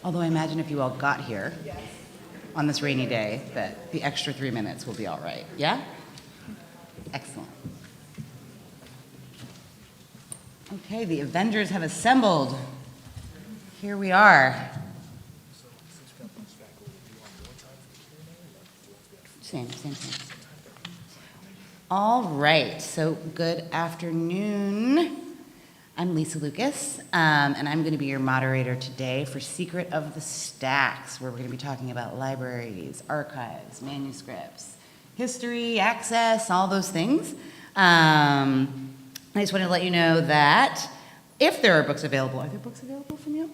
Although I imagine if you all got here on this rainy day, that the extra 3 minutes will be all right. Yeah? Excellent. Okay, the Avengers have assembled. Here we are. Same. All right, so good afternoon. I'm Lisa Lucas, and I'm going to be your moderator today for Secret of the Stacks, where we're going to be talking about libraries, archives, manuscripts, history, access, all those things. I just wanted to let you know that if there are books available, are there books available from you?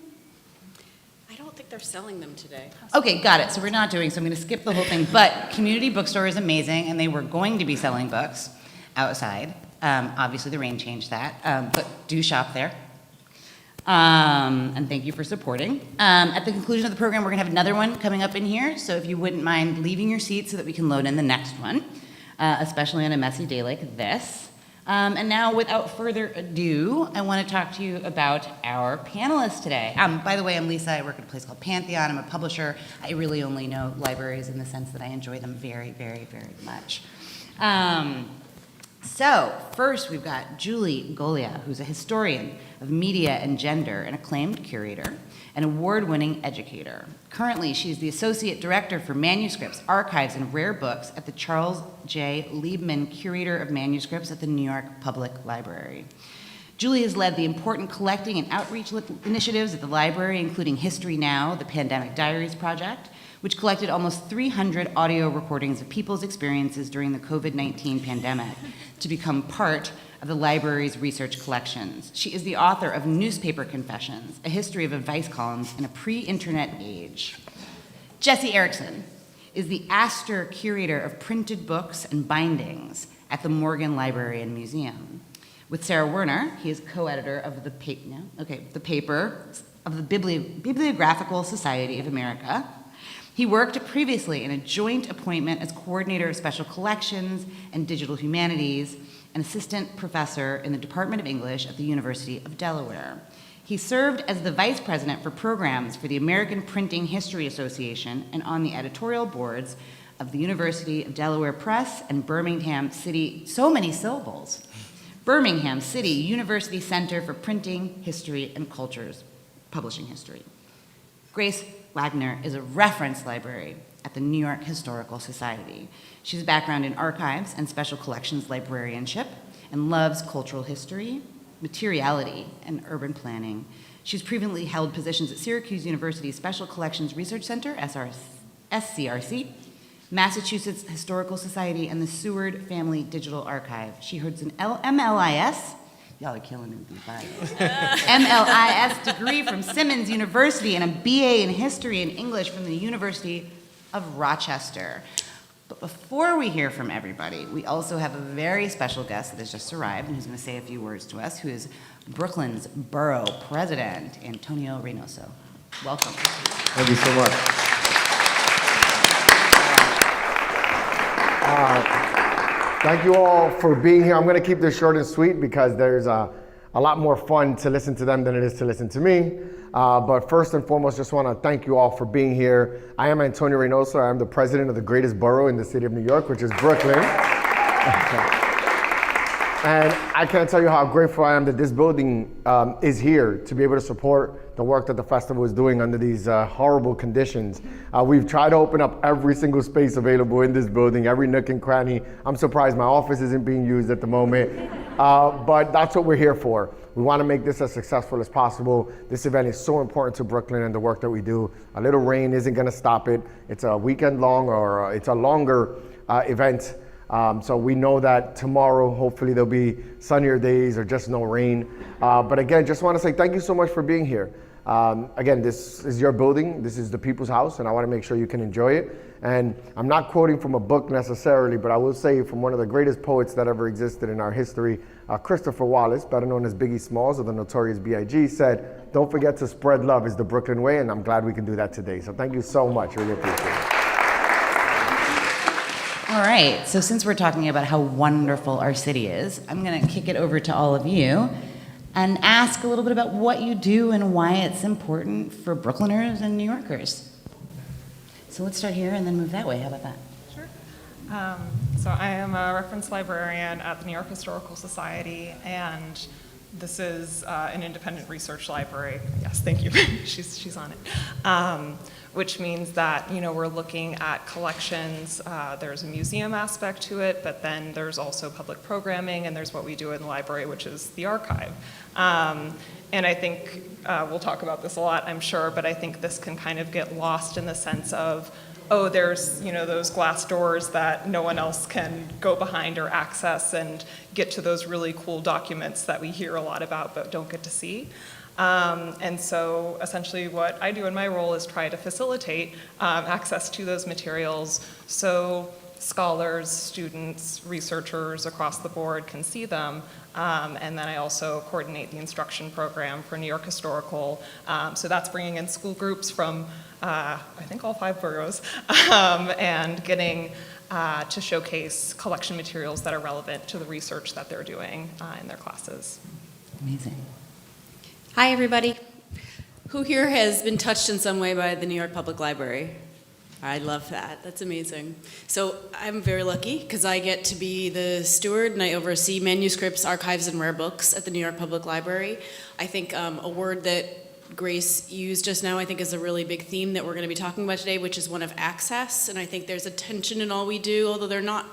I don't think they're selling them today. Okay, got it. So we're not doing, so I'm going to skip the whole thing. But Community Bookstore is amazing, and they were going to be selling books outside. Obviously, the rain changed that, but do shop there. And thank you for supporting. At the conclusion of the program, we're going to have another one coming up in here, so if you wouldn't mind leaving your seat so that we can load in the next one, especially on a messy day like this. And now, without further ado, I want to talk to you about our panelists today. By the way, I'm Lisa. I work at a place called Pantheon. I'm a publisher. I really only know libraries in the sense that I enjoy them very, very, very much. So, first we've got Julie Golia, who's a historian of media and gender, an acclaimed curator, an award-winning educator. Currently, she's the Associate Director for Manuscripts, Archives, and Rare Books at the Charles J. Liebman Curator of Manuscripts at the New York Public Library. Julie has led the important collecting and outreach initiatives at the library, including History Now, the Pandemic Diaries Project, which collected almost 300 audio recordings of people's experiences during the COVID-19 pandemic to become part of the library's research collections. She is the author of Newspaper Confessions, a history of advice columns in a pre-internet age. Jesse Erickson is the Astor Curator of Printed Books and Bindings at the Morgan Library and Museum. With Sarah Werner, he is co-editor of the paper of the Bibliographical Society of America. He worked previously in a joint appointment as coordinator of special collections and digital humanities, an assistant professor in the Department of English at the University of Delaware. He served as the vice president for programs for the American Printing History Association and on the editorial boards of the University of Delaware Press and Birmingham City, so many syllables, Birmingham City University Center for Printing, History, and Cultures, Publishing History. Grace Wagner is a reference library at the New York Historical Society. She has a background in archives and special collections librarianship and loves cultural history, materiality, and urban planning. She's previously held positions at Syracuse University's Special Collections Research Center, SCRC, Massachusetts Historical Society, and the Seward Family Digital Archive. She holds an MLIS, y'all are killing it with these bios, MLIS degree from Simmons University and a BA in History and English from the University of Rochester. But before we hear from everybody, we also have a very special guest that has just arrived and who's going to say a few words to us, who is Brooklyn's Borough President Antonio Reynoso. Welcome. Thank you so much. Thank you all for being here. I'm going to keep this short and sweet because there's a lot more fun to listen to them than it is to listen to me. But first and foremost, just want to thank you all for being here. I am Antonio Reynoso. I am the president of the greatest borough in the city of New York, which is Brooklyn. And I can't tell you how grateful I am that this building is here to be able to support the work that the festival is doing under these horrible conditions. We've tried to open up every single space available in this building, every nook and cranny. I'm surprised my office isn't being used at the moment, but that's what we're here for. We want to make this as successful as possible. This event is so important to Brooklyn and the work that we do. A little rain isn't going to stop it. It's a weekend long, or it's a longer event. So we know that tomorrow, hopefully there'll be sunnier days or just no rain. But again, just want to say thank you so much for being here. Again, this is your building. This is the people's house, and I want to make sure you can enjoy it. And I'm not quoting from a book necessarily, but I will say from one of the greatest poets that ever existed in our history, Christopher Wallace, better known as Biggie Smalls or the Notorious B.I.G., said, "Don't forget to spread love is the Brooklyn way," and I'm glad we can do that today. So thank you so much, really appreciate it. All right, so since we're talking about how wonderful our city is, I'm going to kick it over to all of you and ask a little bit about what you do and why it's important for Brooklyners and New Yorkers. So let's start here and then move that way. How about that? Sure. So I am a reference librarian at the New York Historical Society, and this is an independent research library. Yes, thank you. she's on it. Which means that, we're looking at collections. There's a museum aspect to it, but then there's also public programming, and there's what we do in the library, which is the archive. And I think we'll talk about this a lot, I'm sure, but I think this can kind of get lost in the sense of, oh, there's, those glass doors that no one else can go behind or access and get to those really cool documents that we hear a lot about but don't get to see. And so essentially what I do in my role is try to facilitate access to those materials so scholars, students, researchers across the board can see them. And then I also coordinate the instruction program for New York Historical. So that's bringing in school groups from, I think, all 5 boroughs, and getting to showcase collection materials that are relevant to the research that they're doing in their classes. Amazing. Hi, everybody. Who here has been touched in some way by the New York Public Library? I love that. That's amazing. So I'm very lucky because I get to be the steward and I oversee manuscripts, archives, and rare books at the New York Public Library. I think a word that Grace used just now, I think, is a really big theme that we're going to be talking about today, which is one of access. And I think there's a tension in all we do, although they're not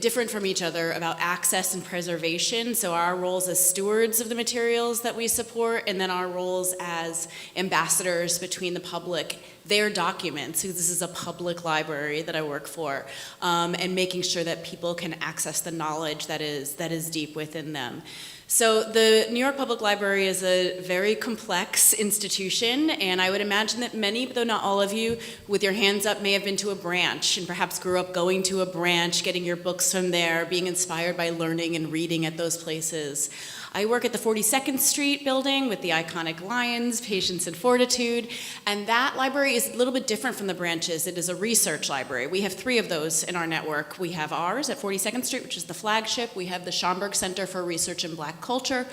different from each other, about access and preservation. So our roles as stewards of the materials that we support, and then our roles as ambassadors between the public, their documents, because this is a public library that I work for, and making sure that people can access the knowledge that is deep within them. So the New York Public Library is a very complex institution, and I would imagine that many, though not all of you, with your hands up may have been to a branch and perhaps grew up going to a branch, getting your books from there, being inspired by learning and reading at those places. I work at the 42nd Street building with the iconic lions, Patience and Fortitude, and that library is a little bit different from the branches. It is a research library. We have 3 of those in our network. We have ours at 42nd Street, which is the flagship. We have the Schomburg Center for Research in Black Culture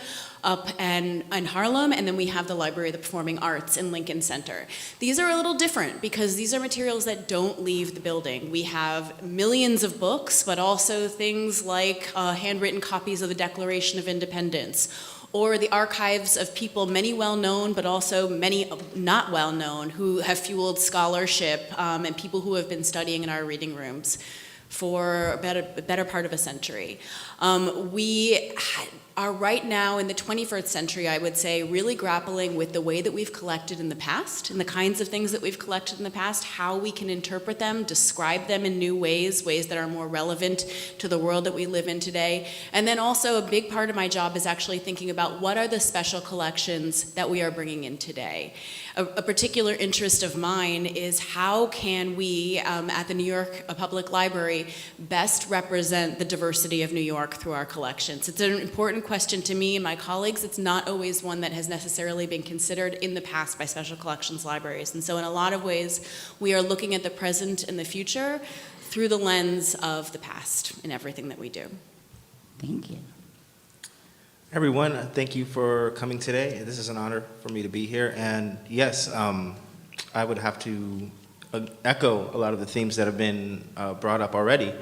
up in Harlem, and then we have the Library of the Performing Arts in Lincoln Center. These are a little different because these are materials that don't leave the building. We have millions of books, but also things like handwritten copies of the Declaration of Independence, or the archives of people, many well-known, but also many not well-known, who have fueled scholarship, and people who have been studying in our reading rooms for a better part of a century. We are right now in the 21st century, I would say, really grappling with the way that we've collected in the past and the kinds of things that we've collected in the past, how we can interpret them, describe them in new ways that are more relevant to the world that we live in today. And then also a big part of my job is actually thinking about what are the special collections that we are bringing in today. A particular interest of mine is how can we, at the New York Public Library, best represent the diversity of New York through our collections. It's an important question to me and my colleagues. It's not always one that has necessarily been considered in the past by special collections libraries. And so in a lot of ways, we are looking at the present and the future through the lens of the past in everything that we do. Thank you. Everyone, thank you for coming today. This is an honor for me to be here. And yes, I would have to echo a lot of the themes that have been brought up already.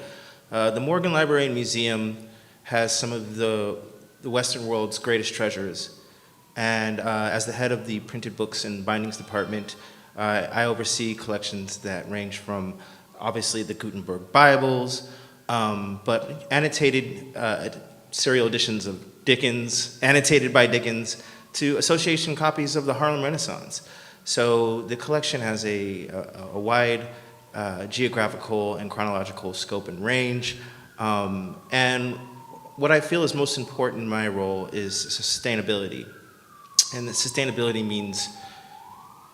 The Morgan Library and Museum has some of the Western world's greatest treasures. And as the head of the printed books and bindings department, I oversee collections that range from obviously the Gutenberg Bibles, but annotated serial editions of Dickens, annotated by Dickens, to association copies of the Harlem Renaissance. So the collection has a wide geographical and chronological scope and range. And what I feel is most important in my role is sustainability. And the sustainability means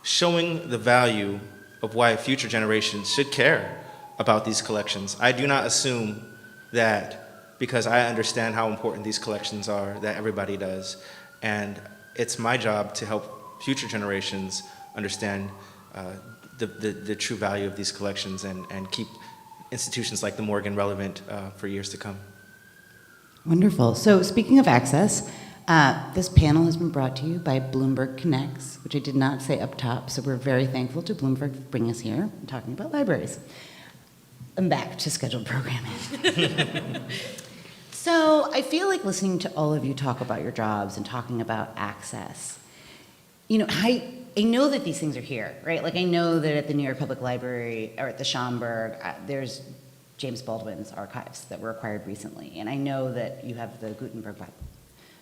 showing the value of why future generations should care about these collections. I do not assume that because I understand how important these collections are, that everybody does. And it's my job to help future generations understand the true value of these collections and keep institutions like the Morgan relevant for years to come. Wonderful. So speaking of access, this panel has been brought to you by Bloomberg Connects, which I did not say up top, so we're very thankful to Bloomberg for bringing us here and talking about libraries. I'm back to scheduled programming. So I feel like listening to all of you talk about your jobs and talking about access. You know, I know that these things are here, right? Like I know that at the New York Public Library or at the Schomburg, there's James Baldwin's archives that were acquired recently. And I know that you have the Gutenberg Bible,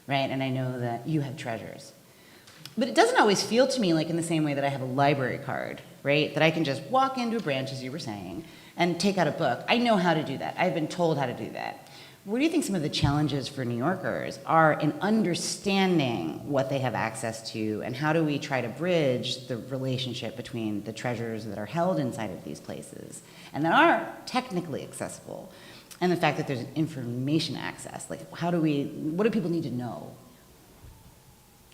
right? And I know that you have treasures. But it doesn't always feel to me like in the same way that I have a library card, right? That I can just walk into a branch, as you were saying, and take out a book. I know how to do that. I've been told how to do that. What do you think some of the challenges for New Yorkers are in understanding what they have access to, and how do we try to bridge the relationship between the treasures that are held inside of these places and that are technically accessible, and the fact that there's an information access? Like, what do people need to know?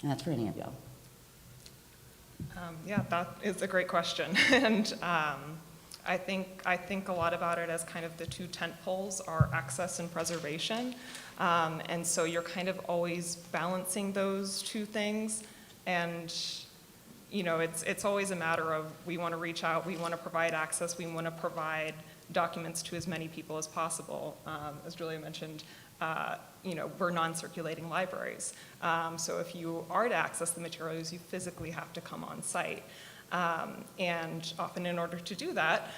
And that's for any of y'all. Yeah, that is a great question. And I think a lot about it as kind of the two tent poles are access and preservation. And so you're kind of always balancing those two things. And you know, it's always a matter of, we want to reach out, we want to provide access, we want to provide documents to as many people as possible. As Julia mentioned, you know, we're non-circulating libraries. So if you are to access the materials, you physically have to come on site. And often in order to do that,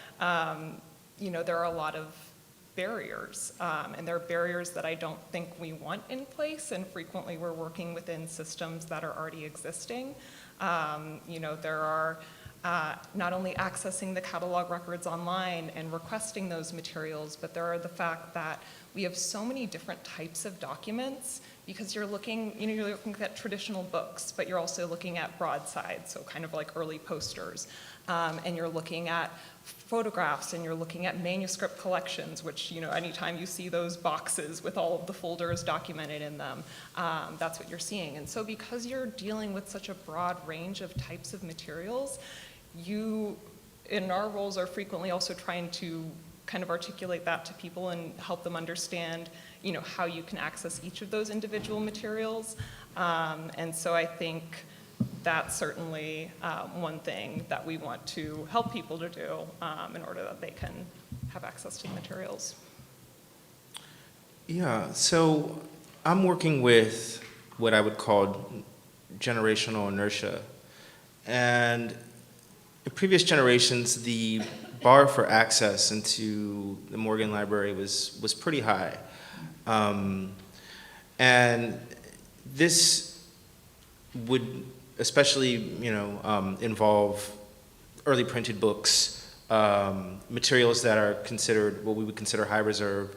you know, there are a lot of barriers. And there are barriers that I don't think we want in place, and frequently we're working within systems that are already existing. You know, there are not only accessing the catalog records online and requesting those materials, but there are the fact that we have so many different types of documents, because you're looking, you know, you're looking at traditional books, but you're also looking at broadsides, so kind of like early posters. And you're looking at photographs, and you're looking at manuscript collections, which, you know, anytime you see those boxes with all of the folders documented in them, that's what you're seeing. And so because you're dealing with such a broad range of types of materials, you, in our roles, are frequently also trying to kind of articulate that to people and help them understand, you know, how you can access each of those individual materials. And so I think that's certainly one thing that we want to help people to do in order that they can have access to the materials. Yeah, so I'm working with what I would call generational inertia. And in previous generations, the bar for access into the Morgan Library was pretty high. And this would especially, you know, involve early printed books, materials that are considered what we would consider high reserve,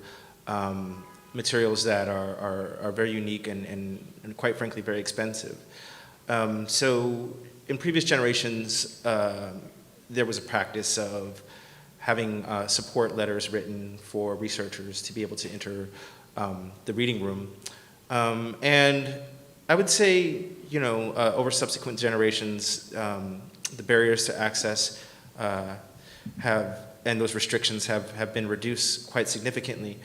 materials that are very unique and quite frankly very expensive. So in previous generations, there was a practice of having support letters written for researchers to be able to enter the reading room. And I would say, you know, over subsequent generations, the barriers to access and those restrictions have been reduced quite significantly.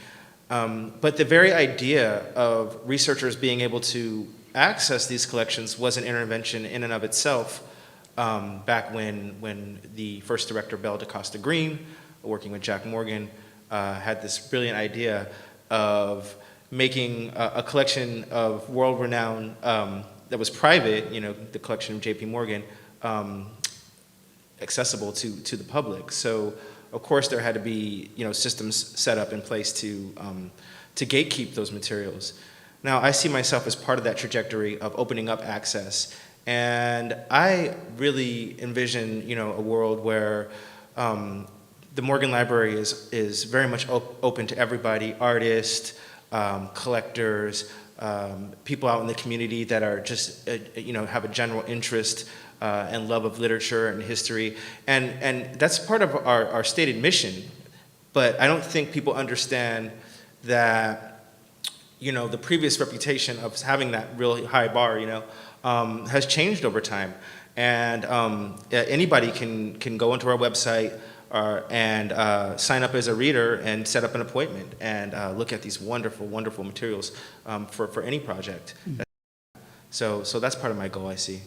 But the very idea of researchers being able to access these collections was an intervention in and of itself. Back when the first director, Belle DaCosta Green, working with Jack Morgan, had this brilliant idea of making a collection of world-renowned, that was private, you know, the collection of J.P. Morgan, accessible to the public. So, of course, there had to be, you know, systems set up in place to gatekeep those materials. Now, I see myself as part of that trajectory of opening up access. And I really envision, you know, a world where the Morgan Library is very much open to everybody, artists, collectors, people out in the community that are just, you know, have a general interest and love of literature and history. And that's part of our stated mission. But I don't think people understand that the previous reputation of having that really high bar, has changed over time. And anybody can go into our website and sign up as a reader and set up an appointment and look at these wonderful, wonderful materials for any project. So that's part of my goal, I see.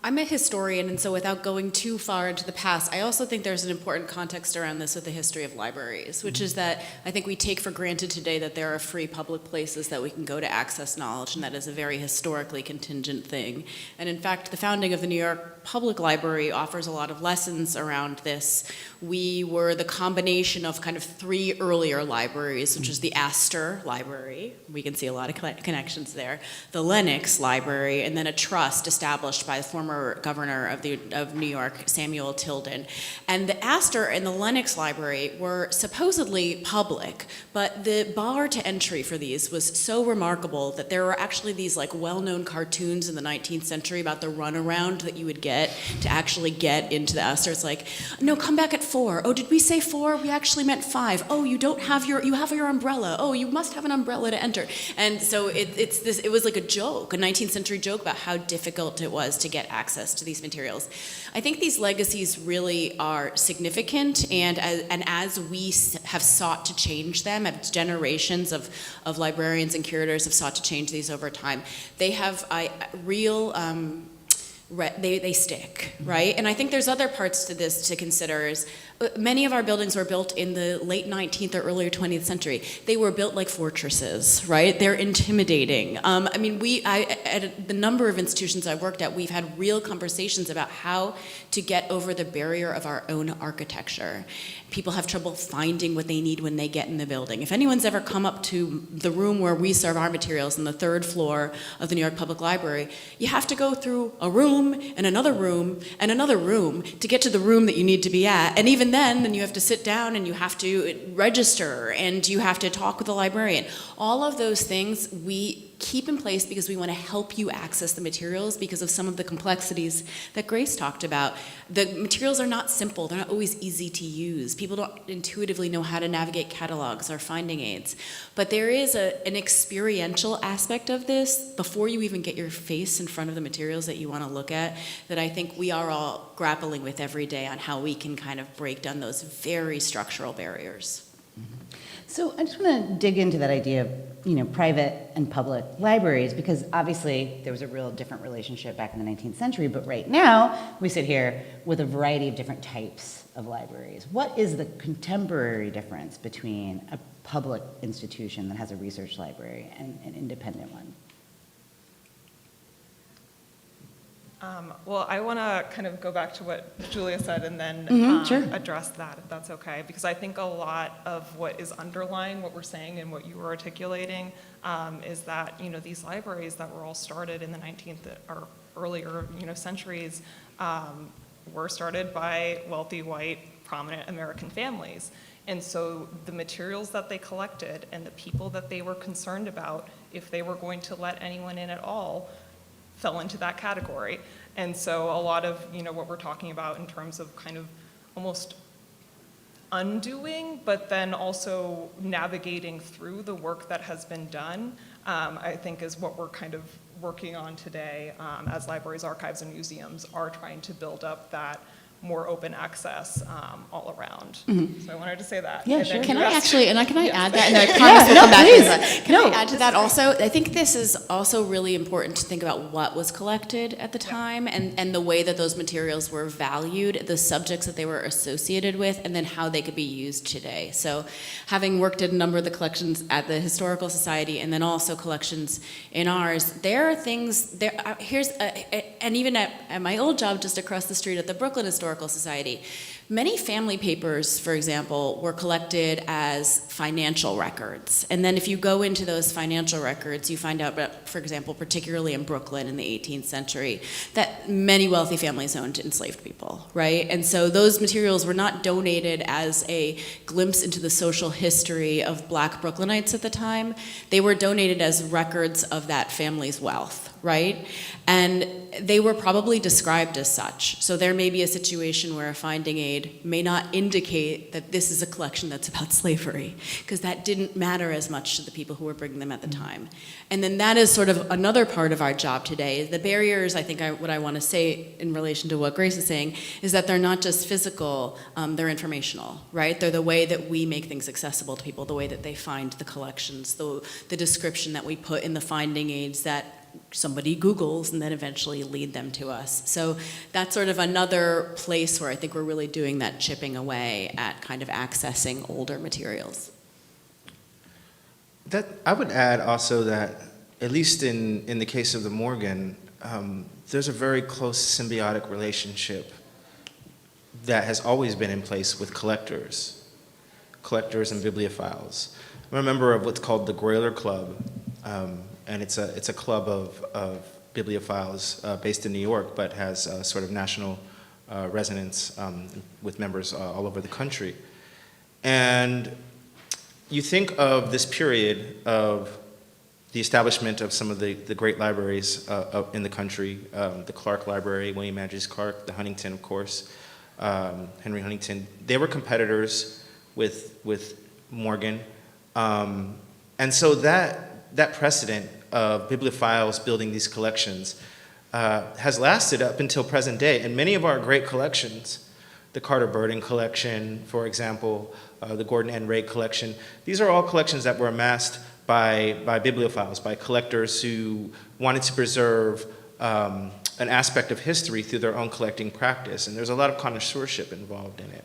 I'm a historian, and so without going too far into the past, I also think there's an important context around this with the history of libraries, which is that I think we take for granted today that there are free public places that we can go to access knowledge, and that is a very historically contingent thing. And in fact, the founding of the New York Public Library offers a lot of lessons around this. We were the combination of kind of three earlier libraries, which is the Astor Library. We can see a lot of connections there. The Lenox Library, and then a trust established by the former governor of New York, Samuel Tilden. And the Astor and the Lenox Library were supposedly public, but the bar to entry for these was so remarkable that there were actually these like well-known cartoons in the 19th century about the runaround that you would get to actually get into the Astor. It's like, no, come back at 4. Oh, did we say 4? We actually meant 5. Oh, you have your umbrella. Oh, you must have an umbrella to enter. And so it was like a joke, a 19th century joke about how difficult it was to get access to these materials. I think these legacies really are significant, and as we have sought to change them, as generations of librarians and curators have sought to change these over time, they have real they stick, right? And I think there's other parts to this to consider. Is many of our buildings were built in the late 19th or earlier 20th century. They were built like fortresses, right? They're intimidating. I mean, at the number of institutions I've worked at, we've had real conversations about how to get over the barrier of our own architecture. People have trouble finding what they need when they get in the building. If anyone's ever come up to the room where we serve our materials on the 3rd floor of the New York Public Library, you have to go through a room and another room and another room to get to the room that you need to be at. And even then you have to sit down and you have to register and you have to talk with the librarian. All of those things we keep in place because we want to help you access the materials because of some of the complexities that Grace talked about. The materials are not simple. They're not always easy to use. People don't intuitively know how to navigate catalogs or finding aids. But there is an experiential aspect of this before you even get your face in front of the materials that you want to look at that I think we are all grappling with every day on how we can kind of break down those very structural barriers. So I just want to dig into that idea of, private and public libraries, because obviously there was a real different relationship back in the 19th century, but right now we sit here with a variety of different types of libraries. What is the contemporary difference between a public institution that has a research library and an independent one? Well, I want to kind of go back to what Julia said and then sure. address that, if that's okay, because I think a lot of what is underlying what we're saying and what you were articulating is that, these libraries that were all started in the 19th or earlier, centuries were started by wealthy, white, prominent American families. And so the materials that they collected and the people that they were concerned about, if they were going to let anyone in at all, fell into that category. And so a lot of, what we're talking about in terms of kind of almost undoing, but then also navigating through the work that has been done, I think is what we're kind of working on today as libraries, archives, and museums are trying to build up that more open access all around. So I wanted to say that. Yeah, and sure. Can I add that? And I Yeah, promise we'll come back to please. that. Can I add to that also? I think this is also really important to think about what was collected at the time and the way that those materials were valued, the subjects that they were associated with, and then how they could be used today. So having worked at a number of the collections at the Historical Society and then also collections in ours, there are things, and even at my old job just across the street at the Brooklyn Historical Society, many family papers, for example, were collected as financial records. And then if you go into those financial records, you find out, for example, particularly in Brooklyn in the 18th century, that many wealthy families owned enslaved people, right? And so those materials were not donated as a glimpse into the social history of Black Brooklynites at the time. They were donated as records of that family's wealth, right? And they were probably described as such. So there may be a situation where a finding aid made may not indicate that this is a collection that's about slavery, because that didn't matter as much to the people who were bringing them at the time. And then that is sort of another part of our job today. The barriers, I think what I want to say in relation to what Grace is saying, is that they're not just physical, they're informational, right? They're the way that we make things accessible to people, the way that they find the collections, the description that we put in the finding aids that somebody Googles and then eventually lead them to us. So that's sort of another place where I think we're really doing that chipping away at kind of accessing older materials. That I would add also that, at least in the case of the Morgan, there's a very close symbiotic relationship that has always been in place with collectors and bibliophiles. I'm a member of what's called the Groyler Club, and it's a club of bibliophiles based in New York, but has sort of national resonance with members all over the country. And you think of this period of the establishment of some of the great libraries in the country, the Clark Library, William Andrews Clark, the Huntington, of course, Henry Huntington. They were competitors with Morgan. And so that precedent of bibliophiles building these collections has lasted up until present day. And many of our great collections, the Carter Burden collection, for example, the Gordon N. Ray collection, these are all collections that were amassed by bibliophiles, by collectors who wanted to preserve an aspect of history through their own collecting practice. And there's a lot of connoisseurship involved in it.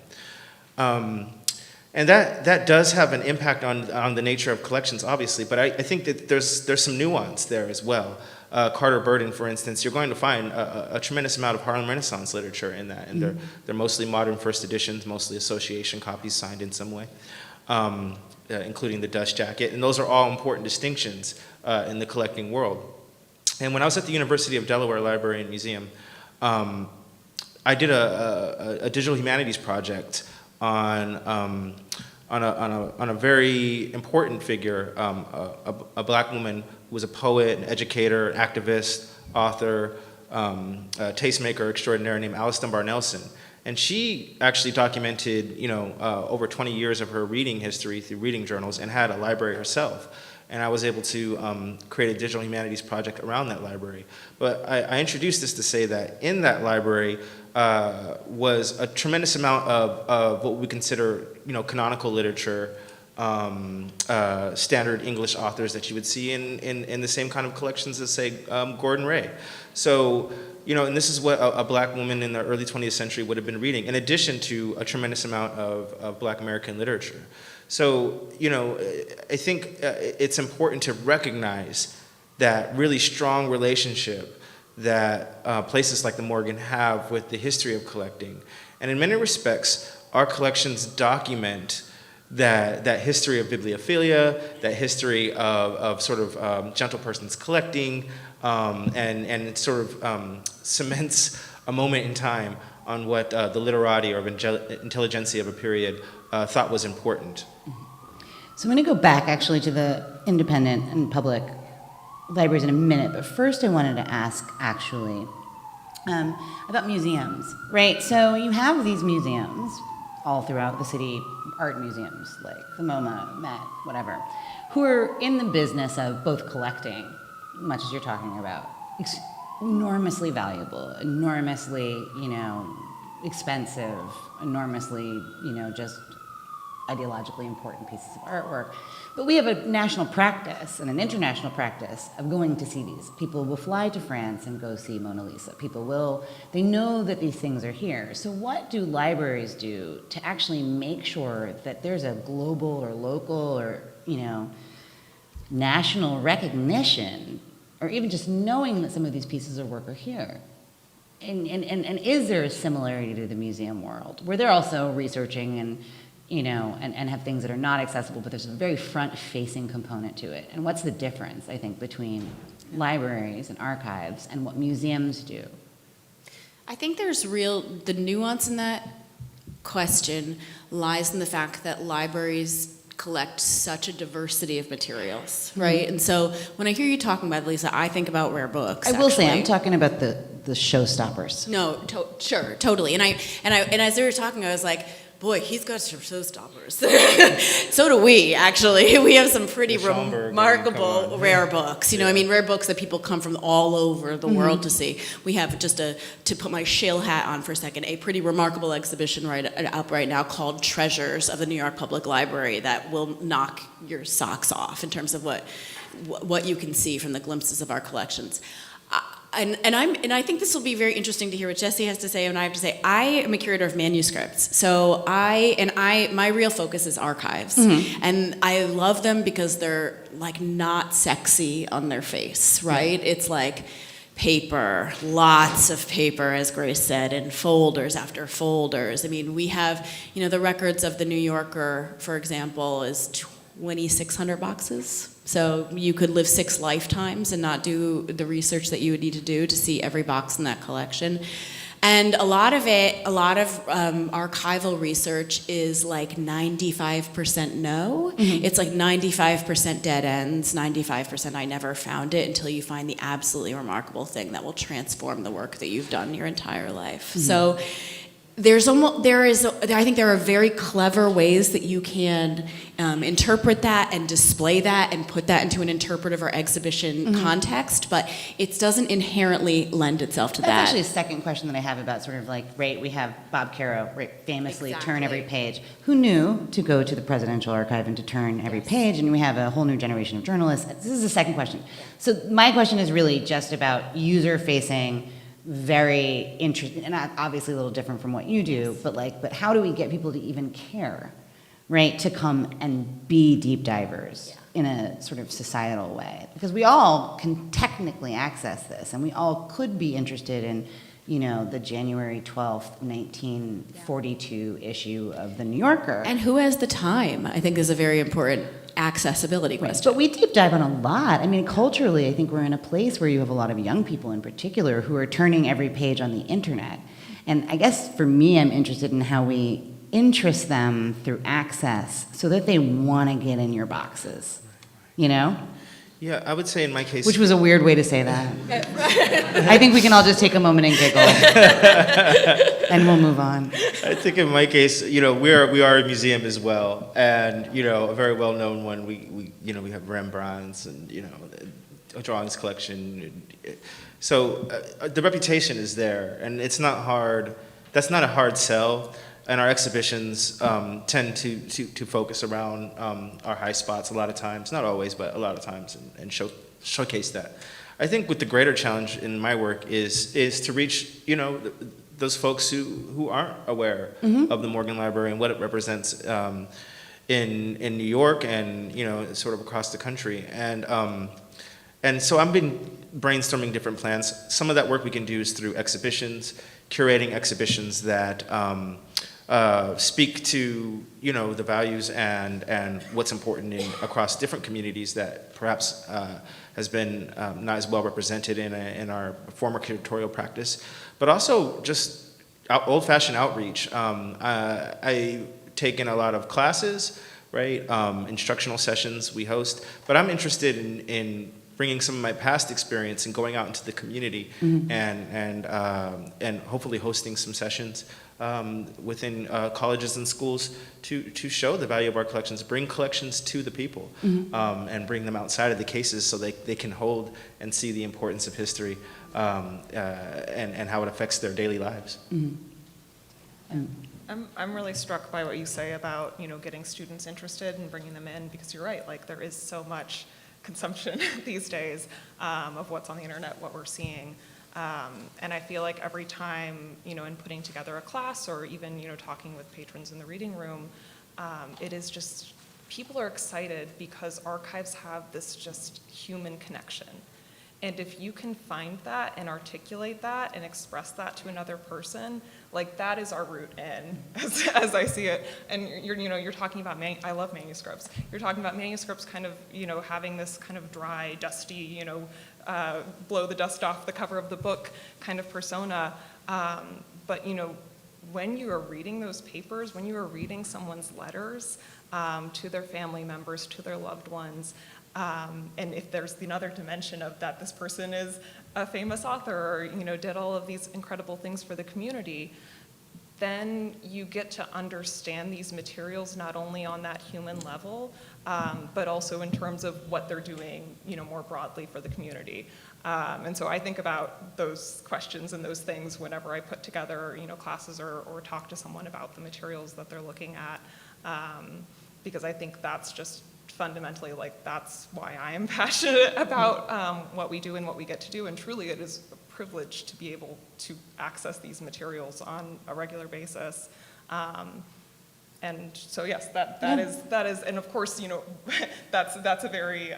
And that does have an impact on the nature of collections, obviously, but I think that there's some nuance there as well. Carter Burden, for instance, you're going to find a tremendous amount of Harlem Renaissance literature in that, and they're mostly modern first editions, mostly association copies signed in some way, including the dust jacket, and those are all important distinctions in the collecting world. And when I was at the University of Delaware Library and Museum, I did a digital humanities project on a very important figure, a black woman who was a poet, an educator, an activist, author, a tastemaker extraordinaire named Alice Dunbar Nelson. And she actually documented, over 20 years of her reading history through reading journals and had a library herself. And I was able to create a digital humanities project around that library. But I introduced this to say that in that library was a tremendous amount of what we consider, canonical literature, standard English authors that you would see in the same kind of collections as, say, Gordon Ray. So, and this is what a black woman in the early 20th century would have been reading, in addition to a tremendous amount of black American literature. So, I think it's important to recognize that really strong relationship that places like the Morgan have with the history of collecting. And in many respects, our collections document that history of bibliophilia, that history of sort of gentle persons collecting, and it sort of cements a moment in time on what the literati or intelligentsia of a period thought was important. So I'm going to go back actually to the independent and public libraries in a minute, but first I wanted to ask actually about museums, right? So you have these museums all throughout the city, art museums like the MoMA, Met, whatever, who are in the business of both collecting, much as you're talking about, enormously valuable, enormously, expensive, enormously, just ideologically important pieces of artwork. But we have a national practice and an international practice of going to see these. People will fly to France and go see Mona Lisa. They know that these things are here. So what do libraries do to actually make sure that there's a global or local or, national recognition, or even just knowing that some of these pieces of work are here? And is there a similarity to the museum world, where they're also researching and have things that are not accessible, but there's a very front-facing component to it? And what's the difference, I think, between libraries and archives and what museums do? I think the nuance in that question lies in the fact that libraries collect such a diversity of materials, right? And so when I hear you talking about it, Lisa, I think about rare books. I will say, actually. I'm talking about the showstoppers. No, sure, totally. And as they were talking, I was like, boy, he's got some showstoppers. So do we, actually. We have some pretty The Schomburg, remarkable rare books. You know, I mean, rare books that people come from all over the world to see. We have to put my shill hat on for a second, a pretty remarkable exhibition up right now called Treasures of the New York Public Library that will knock your socks off in terms of what you can see from the glimpses of our collections. And I think this will be very interesting to hear what Jesse has to say and I have to say. I am a curator of manuscripts, so my real focus is archives, and I love them because they're like not sexy on their face, right? It's like paper, lots of paper, as Grace said, and folders after folders. I mean, we have, the records of the New Yorker, for example, is 2,600 boxes. So you could live 6 lifetimes and not do the research that you would need to do to see every box in that collection. And a lot of archival research is like 95% no. It's like 95% dead ends, 95% I never found it until you find the absolutely remarkable thing that will transform the work that you've done your entire life. So I think there are very clever ways that you can interpret that and display that and put that into an interpretive or exhibition context, but it doesn't inherently lend itself to that. That's actually a second question that I have about sort of like, right, we have Bob Caro, right, famously turn every page. Who knew to go to the Presidential Archive and to turn every page? And we have a whole new generation of journalists. This is the second question. So my question is really just about user-facing, very interesting, and obviously a little different from what you do, but how do we get people to even care, right, to come and be deep divers in a sort of societal way? Because we all can technically access this, and we all could be interested in, the January 12th, 1942 issue of the New Yorker. And who has the time, I think, is a very important accessibility question. But we deep dive on a lot. I mean, culturally, I think we're in a place where you have a lot of young people in particular who are turning every page on the internet. And I guess for me, I'm interested in how we interest them through access so that they want to get in your boxes, Yeah, I would say in my case... Which was a weird way to say that. I think we can all just take a moment and giggle. And we'll move on. I think in my case, we are a museum as well, and a very well-known one. We have Rembrandt's and a drawings collection. So the reputation is there, and it's not hard. That's not a hard sell. And our exhibitions tend to focus around our high spots a lot of times, not always, but a lot of times, and showcase that. I think with the greater challenge in my work is to reach those folks who aren't aware of the Morgan Library and what it represents in New York and sort of across the country. And so I've been brainstorming different plans. Some of that work we can do is through exhibitions, curating exhibitions that speak to the values and what's important across different communities that perhaps has been not as well represented in our former curatorial practice, but also just old-fashioned outreach. I take in a lot of classes, right? Instructional sessions we host, but I'm interested in bringing some of my past experience and going out into the community and hopefully hosting some sessions within colleges and schools to show the value of our collections, bring collections to the people, and bring them outside of the cases so they can hold and see the importance of history and how it affects their daily lives. I'm really struck by what you say about getting students interested and bringing them in, because you're right, like there is so much consumption these days of what's on the internet, what we're seeing. And I feel like every time, in putting together a class or even, talking with patrons in the reading room, it is just, people are excited because archives have this just human connection. And if you can find that and articulate that and express that to another person, like that is our route in, as I see it. And you're talking about, I love manuscripts. You're talking about manuscripts kind of, having this kind of dry, dusty, blow the dust off the cover of the book kind of persona. But, when you are reading those papers, when you are reading someone's letters to their family members, to their loved ones, and if there's another dimension of that this person is a famous author or, did all of these incredible things for the community, then you get to understand these materials not only on that human level, but also in terms of what they're doing, more broadly for the community. And so I think about those questions and those things whenever I put together, classes or talk to someone about the materials that they're looking at, because I think that's just fundamentally, that's why I am passionate about what we do and what we get to do, and truly it is a privilege to be able to access these materials on a regular basis. And so yes, that is, and of course, that's a very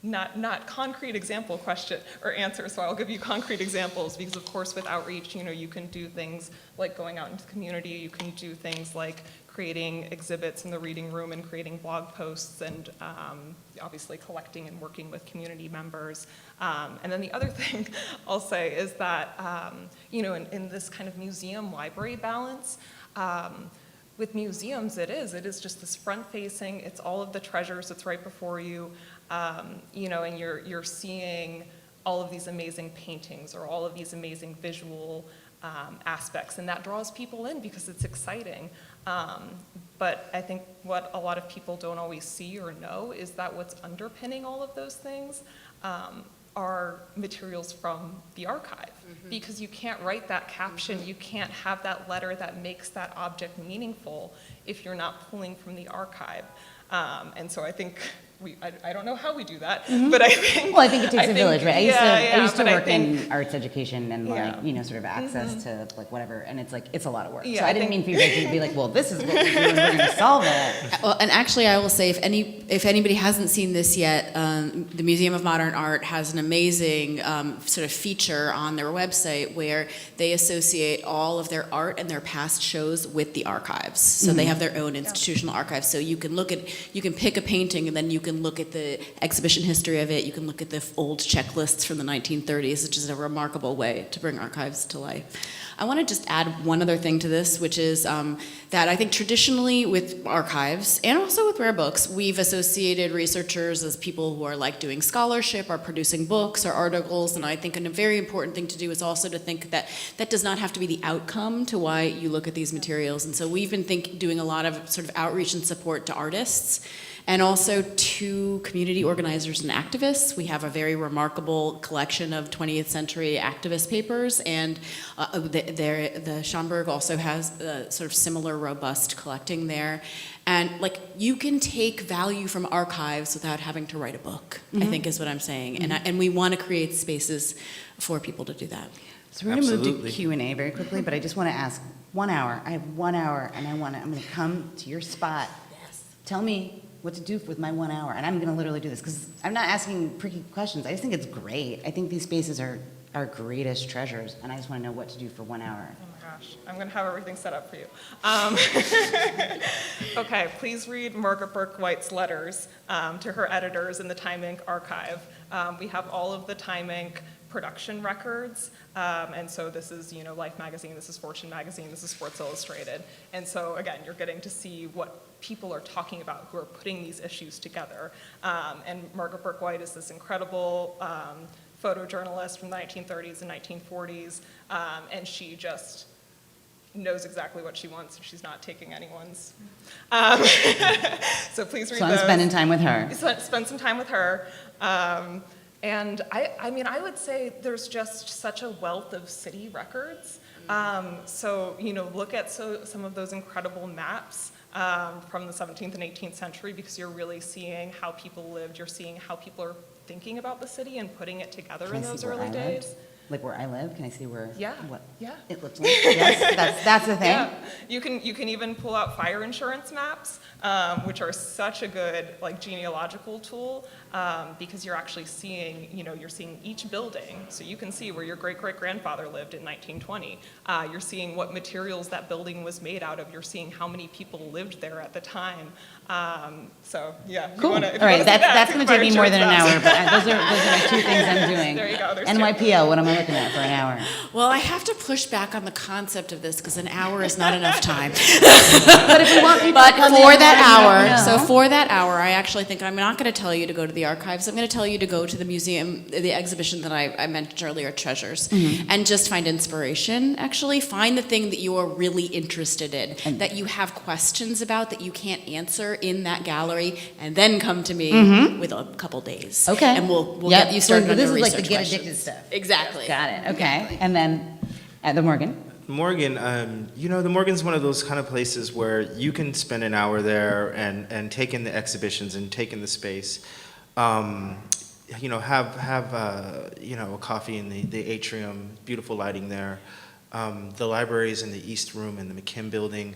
not concrete example question or answer, so I'll give you concrete examples, because of course with outreach, you can do things like going out into the community, you can do things like creating exhibits in the reading room and creating blog posts and obviously collecting and working with community members. And then the other thing I'll say is that, in this kind of museum library balance, with museums it is just this front-facing, it's all of the treasures, it's right before you, and you're seeing all of these amazing paintings or all of these amazing visual aspects, and that draws people in because it's exciting. But I think what a lot of people don't always see or know is that what's underpinning all of those things are materials from the archive. Because you can't write that caption, you can't have that letter that makes that object meaningful if you're not pulling from the archive. And so I think I don't know how we do that, but I think... Well, I think it takes a village, right? I used to work in in arts education and sort of access to whatever, and it's a lot of work. Yeah, so I didn't mean for you guys to be like, well, this is what we do and we're going to solve it. Well, and actually, I will say, if anybody hasn't seen this yet, the Museum of Modern Art has an amazing sort of feature on their website where they associate all of their art and their past shows with the archives. So they have their own institutional archives. So you can pick a painting and then you can look at the exhibition history of it. You can look at the old checklists from the 1930s, which is a remarkable way to bring archives to life. I want to just add one other thing to this, which is that I think traditionally with archives and also with rare books, we've associated researchers as people who are doing scholarship or producing books or articles, and I think a very important thing to do is also to think that that does not have to be the outcome to why you look at these materials. And so we've been doing a lot of sort of outreach and support to artists and also to community organizers and activists. We have a very remarkable collection of 20th century activist papers, and the Schomburg also has a sort of similar robust collecting there. And you can take value from archives without having to write a book, I think is what I'm saying. And we want to create spaces for people to do that. So we're going to move to Q&A very quickly, but I just want to ask 1 hour. I have 1 hour, and I'm going to come to your spot. Yes. Tell me what to do with my 1 hour, and I'm going to literally do this because I'm not asking tricky questions. I just think it's great. I think these spaces are our greatest treasures, and I just want to know what to do for 1 hour. Oh my gosh, I'm going to have everything set up for you. Okay, please read Margaret Burke White's letters to her editors in the Time Inc. archive. We have all of the Time Inc. production records, and so this is, Life magazine, this is Fortune magazine, this is Sports Illustrated, and so again, you're getting to see what people are talking about who are putting these issues together. And Margaret Burke White is this incredible photojournalist from the 1930s and 1940s, and she just knows exactly what she wants, and she's not taking anyone's. So please read those. So I'm spending time with her. Spend some time with her. And I would say there's just such a wealth of city records. So, look at some of those incredible maps from the 17th and 18th century, because you're really seeing how people lived, you're seeing how people are thinking about the city and putting it together in those early days. Like where I live? Can I see where? Yeah. What Yeah. it looks like? Yes, that's the thing. Yeah. You can even pull out fire insurance maps, which are such a good genealogical tool, because you're actually seeing, you're seeing each building, so you can see where your great-great-grandfather lived in 1920. You're seeing what materials that building was made out of. You're seeing how many people lived there at the time. So yeah. Cool. All right, that's going to take me more than an hour, but those are my two things I'm doing. There you go. NYPL, what am I looking at for an hour? Well, I have to push back on the concept of this because an hour is not enough time. But if we want people But to come for in, that let them hour, so know. for that hour, I actually think I'm not going to tell you to go to the archives. I'm going to tell you to go to the museum, the exhibition that I mentioned earlier, Treasures, and just find inspiration. Actually, find the thing that you are really interested in, that you have questions about that you can't answer in that gallery, and then come to me with a couple days. Okay. And we'll Yep. get you started So on this your is like the research get questions. addicted stuff. Exactly. Got it, okay. And then at the Morgan? Morgan, the Morgan's one of those kind of places where you can spend an hour there and take in the exhibitions and take in the space. Have a coffee in the atrium, beautiful lighting there. The libraries in the East Room and the McKim Building,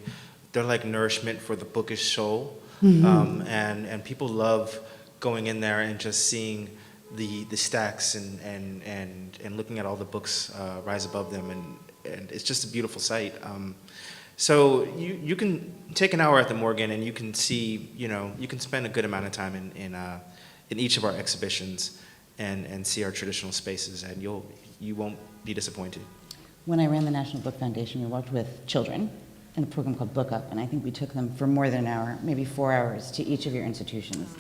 they're like nourishment for the bookish soul. And people love going in there and just seeing the stacks and looking at all the books rise above them, and it's just a beautiful sight. So you can take an hour at the Morgan and you can see, you can spend a good amount of time in each of our exhibitions and see our traditional spaces, and you won't be disappointed. When I ran the National Book Foundation, we worked with children in a program called Book Up, and I think we took them for more than an hour, maybe 4 hours, to each of your institutions.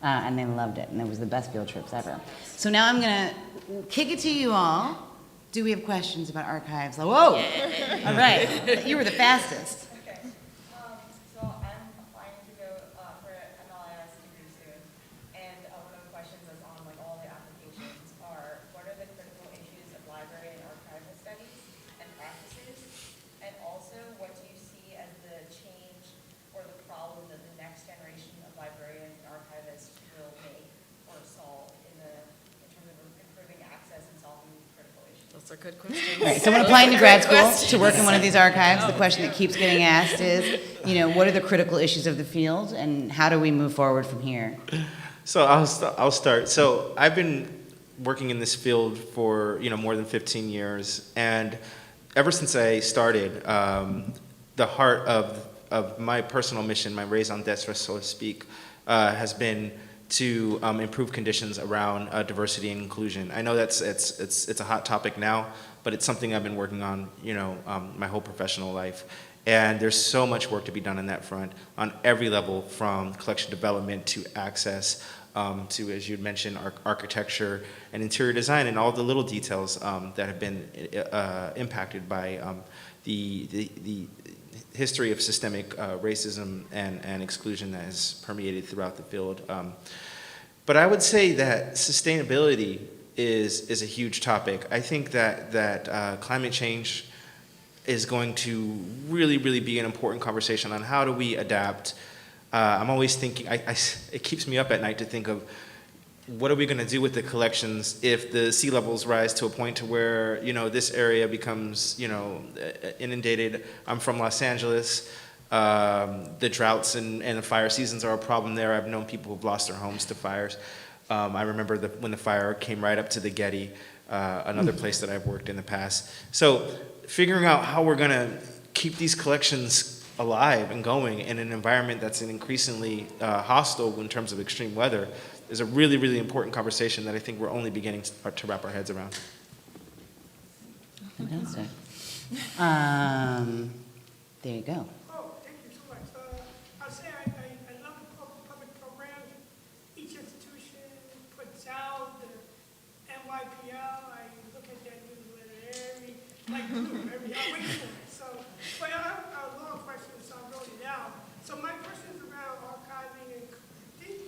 And they loved it, and it was the best field trips ever. So now I'm gonna kick it to you all. Do we have questions about archives? Whoa! All right, you were the fastest. Okay. So I'm applying to go for an MLIS degree soon, and one of the questions that's on like all the applications are, what are the critical issues of library and archival studies and practices? And also, what do you see as the change or the problem that the next generation of librarians and archivists will make or solve in terms of improving access and solving these critical issues? Those are good questions. All right, so when applying to grad school to work in one of these archives, the question that keeps getting asked is, what are the critical issues of the field, and how do we move forward from here? So I'll start. So I've been working in this field for more than 15 years, and ever since I started, the heart of my personal mission, my raison d'etre, so to speak, has been to improve conditions around diversity and inclusion. I know it's a hot topic now, but it's something I've been working on my whole professional life. And there's so much work to be done on that front on every level, from collection development to access to, as you mentioned, architecture and interior design, and all the little details that have been impacted by the history of systemic racism and exclusion that has permeated throughout the field. But I would say that sustainability is a huge topic. I think that climate change is going to really, really be an important conversation on how do we adapt. I'm always thinking, it keeps me up at night to think of, what are we going to do with the collections if the sea levels rise to a point to where this area becomes inundated? I'm from Los Angeles. The droughts and the fire seasons are a problem there. I've known people who've lost their homes to fires. I remember when the fire came right up to the Getty, another place that I've worked in the past. So figuring out how we're going to keep these collections alive and going in an environment that's increasingly hostile in terms of extreme weather is a really, really important conversation that I think we're only beginning to wrap our heads around. Fantastic. There you go. Oh, thank you so much. I'll say I love the public programs. Each institution puts out the NYPL. I look at that newsletter every I wait for it. So, but I have a long question, so I'm going now. So my question is around archiving and collecting.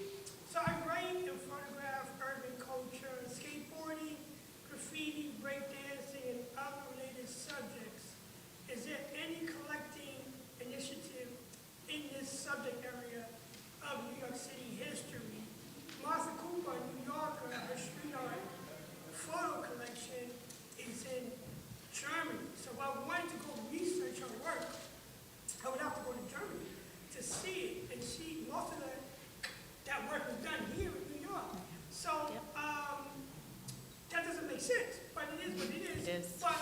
So I write and photograph urban culture, skateboarding, graffiti, breakdancing, and other related subjects. Is there any collecting initiative in this subject area of New York City history? Martha Cooper, a New Yorker, her street art photo collection is in Germany. So if I wanted to go research her work, I would have to go to Germany to see it and see most of that work was done here in New York. So that doesn't make sense, but it is what it is. It is. But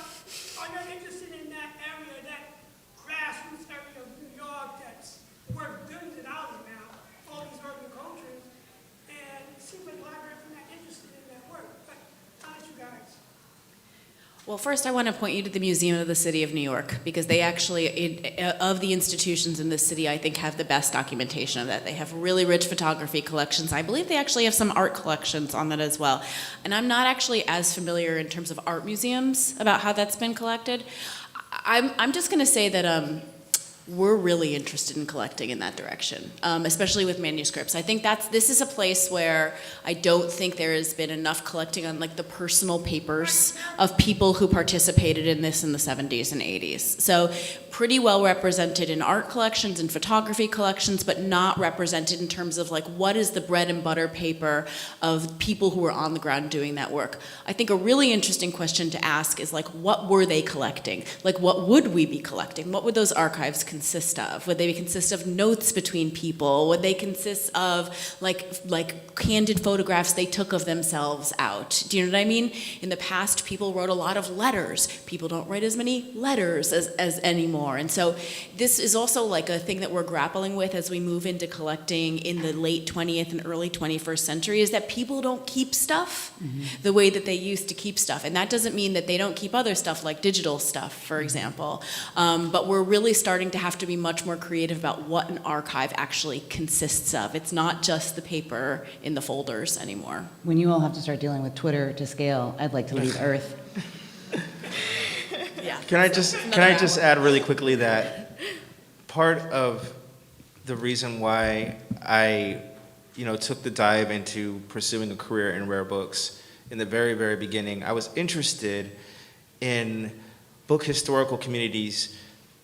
are you interested in that area, that grassroots area of New York that's worth billions of dollars now, all these urban cultures? And it seems like libraries are not interested in that work, but how about you guys? Well, first, I want to point you to the Museum of the City of New York, because they actually, of the institutions in this city, I think have the best documentation of that. They have really rich photography collections. I believe they actually have some art collections on that as well. And I'm not actually as familiar in terms of art museums about how that's been collected. I'm just going to say that we're really interested in collecting in that direction, especially with manuscripts. I think this is a place where I don't think there has been enough collecting on like the personal papers of people who participated in this in the 70s and 80s. So pretty well represented in art collections and photography collections, but not represented in terms of like what is the bread and butter paper of people who were on the ground doing that work. I think a really interesting question to ask is like, what were they collecting? Like, what would we be collecting? What would those archives consist of? Would they consist of notes between people? Would they consist of like candid photographs they took of themselves out? Do you know what I mean? In the past, people wrote a lot of letters. People don't write as many letters as anymore. And so this is also like a thing that we're grappling with as we move into collecting in the late 20th and early 21st century, is that people don't keep stuff the way that they used to keep stuff. And that doesn't mean that they don't keep other stuff like digital stuff, for example. But we're really starting to have to be much more creative about what an archive actually consists of. It's not just the paper in the folders anymore. When you all have to start dealing with Twitter to scale, I'd like to leave Earth. Yeah. Can I just add really quickly that part of the reason why I, took the dive into pursuing a career in rare books in the very, very beginning, I was interested in book historical communities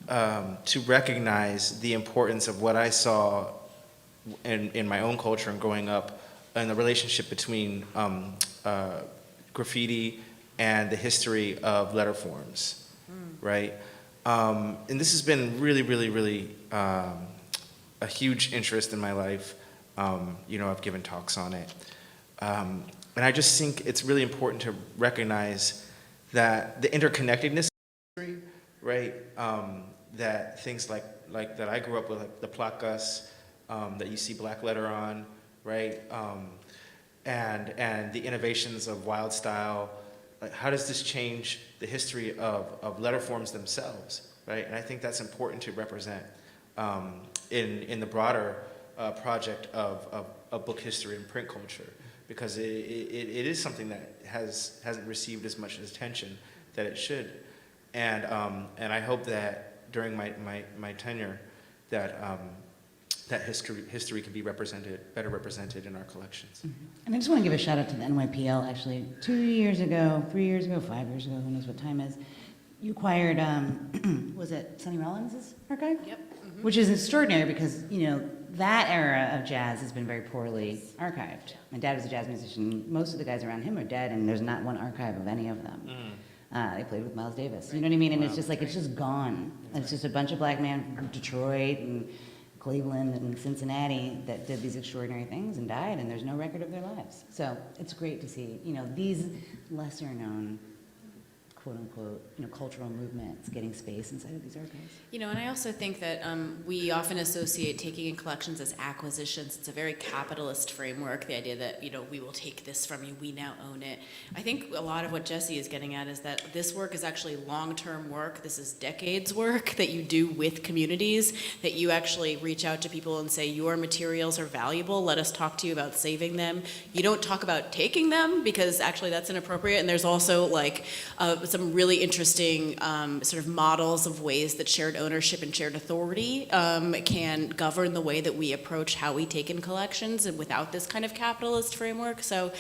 to recognize the importance of what I saw in my own culture and growing up, and the relationship between graffiti and the history of letter forms. Right? And this has been really, really, really a huge interest in my life. I've given talks on it. And I just think it's really important to recognize that the interconnectedness of history, right? That things like that I grew up with, like the placas that you see black letter on, right? And the innovations of wild style. Like, how does this change the history of letter forms themselves, right? And I think that's important to represent in the broader project of book history and print culture, because it is something that hasn't received as much attention that it should. And I hope that during my tenure that history can be better represented in our collections. And I just want to give a shout out to the NYPL, actually. 2 years ago, 3 years ago, 5 years ago, who knows what time is, you acquired, was it Sonny Rollins' archive? Yep. Which is extraordinary because, that era of jazz has been very poorly archived. My dad was a jazz musician. Most of the guys around him are dead, and there's not one archive of any of them. They played with Miles Davis. You know what I mean? And it's just like, it's just gone. It's just a bunch of black men from Detroit and Cleveland and Cincinnati that did these extraordinary things and died, and there's no record of their lives. So it's great to see, these lesser known, quote unquote, cultural movements getting space inside of these archives. And I also think that we often associate taking in collections as acquisitions. It's a very capitalist framework, the idea that, we will take this from you, we now own it. I think a lot of what Jesse is getting at is that this work is actually long-term work. This is decades work that you do with communities, that you actually reach out to people and say, your materials are valuable, let us talk to you about saving them. You don't talk about taking them, because actually that's inappropriate, and there's also some really interesting sort of models of ways that shared ownership and shared authority can govern the way that we approach how we take in collections, and without this kind of capitalist framework. So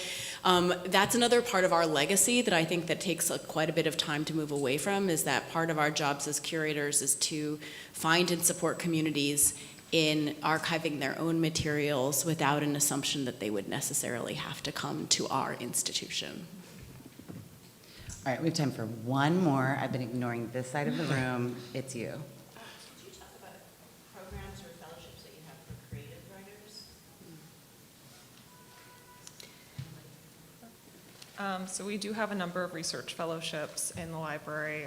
that's another part of our legacy that I think that takes quite a bit of time to move away from, is that part of our jobs as curators is to find and support communities in archiving their own materials without an assumption that they would necessarily have to come to our institution. All right, we have time for one more. I've been ignoring this side of the room. It's you. Could you talk about programs or fellowships that you have for creative writers? So we do have a number of research fellowships in the library.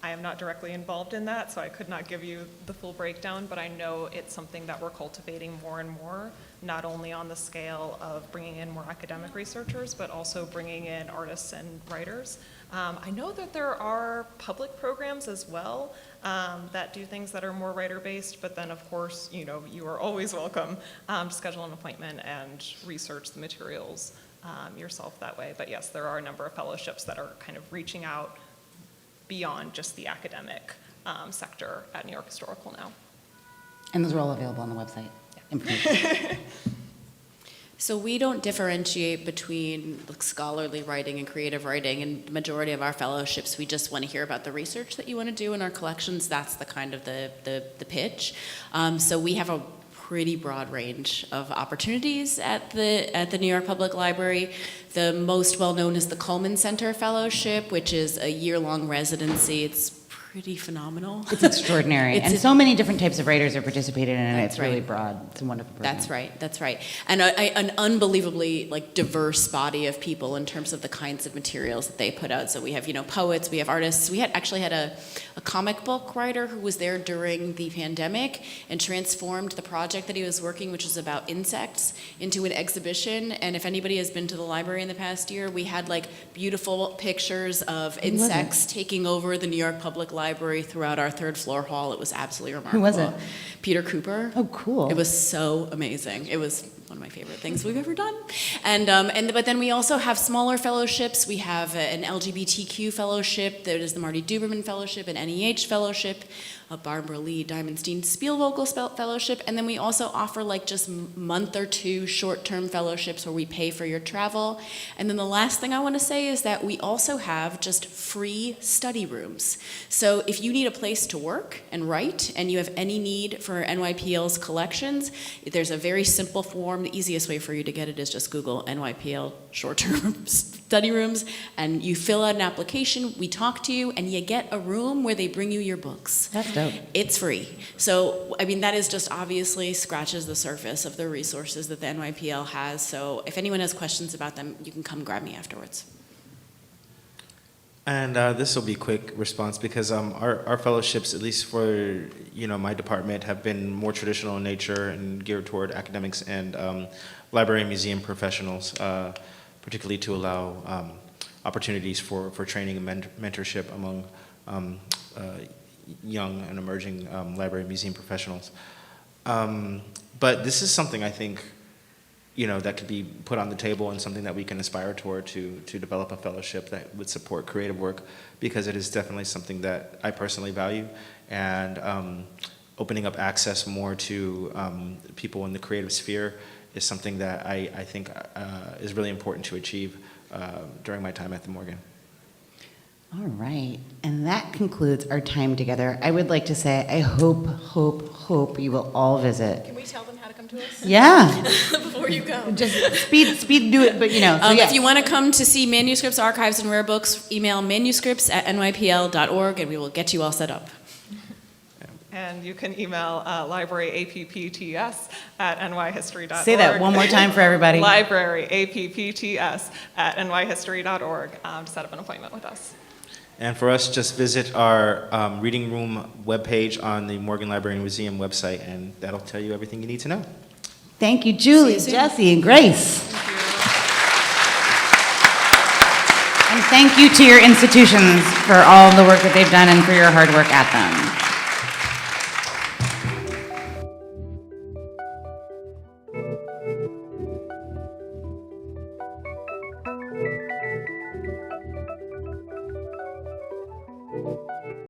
I am not directly involved in that, so I could not give you the full breakdown, but I know it's something that we're cultivating more and more, not only on the scale of bringing in more academic researchers, but also bringing in artists and writers. I know that there are public programs as well that do things that are more writer-based, but then of course, you are always welcome to schedule an appointment and research the materials yourself that way. But yes, there are a number of fellowships that are kind of reaching out beyond just the academic sector at New York Historical now. And those are all available on the website. Information. So we don't differentiate between scholarly writing and creative writing. In the majority of our fellowships, we just want to hear about the research that you want to do in our collections. That's the kind of the pitch. So we have a pretty broad range of opportunities at the New York Public Library. The most well-known is the Cullman Center Fellowship, which is a year-long residency. It's pretty phenomenal. It's extraordinary. And so many different types of writers are participating in it. It's really broad. It's a wonderful program. That's right. And an unbelievably diverse body of people in terms of the kinds of materials that they put out. So we have, poets, we have artists. We actually had a comic book writer who was there during the pandemic and transformed the project that he was working, which was about insects, into an exhibition. And if anybody has been to the library in the past year, we had beautiful pictures of insects taking over the New York Public Library throughout our third floor hall. It was absolutely remarkable. Who was it? Peter Cooper. Oh, cool. It was so amazing. It was one of my favorite things we've ever done. But then we also have smaller fellowships. We have an LGBTQ fellowship. There is the Marty Duberman Fellowship, an NEH Fellowship, a Barbara Lee Diamondstein Spielvogel Fellowship, and then we also offer just month or two short-term fellowships where we pay for your travel. And then the last thing I want to say is that we also have just free study rooms. So if you need a place to work and write, and you have any need for NYPL's collections, there's a very simple form. The easiest way for you to get it is just Google NYPL short-term study rooms, and you fill out an application, we talk to you, and you get a room where they bring you your books. That's dope. It's free. So, that is just obviously scratches the surface of the resources that the NYPL has. So if anyone has questions about them, you can come grab me afterwards. And this will be a quick response because our fellowships, at least for my department, have been more traditional in nature and geared toward academics and library and museum professionals, particularly to allow opportunities for training and mentorship among young and emerging library and museum professionals. But this is something I think that could be put on the table and something that we can aspire toward to develop a fellowship that would support creative work, because it is definitely something that I personally value, and opening up access more to people in the creative sphere is something that I think is really important to achieve during my time at the Morgan. All right, and that concludes our time together. I would like to say I hope you will all visit. Can we tell them how to come to us? Yeah. Before you go. Just speed do it, but so If you want to come to see manuscripts, archives, and rare books, email manuscripts@nypl.org, and we will get you all set up. And you can email libraryappts@nyhistory.org. Say that one more time for everybody. libraryappts@nyhistory.org to set up an appointment with us. And for us, just visit our reading room webpage on the Morgan Library and Museum website, and that'll tell you everything you need to know. Thank you, Julie, See you soon. Jesse, and Grace. Thank you. And thank you to your institutions for all the work that they've done and for your hard work at them.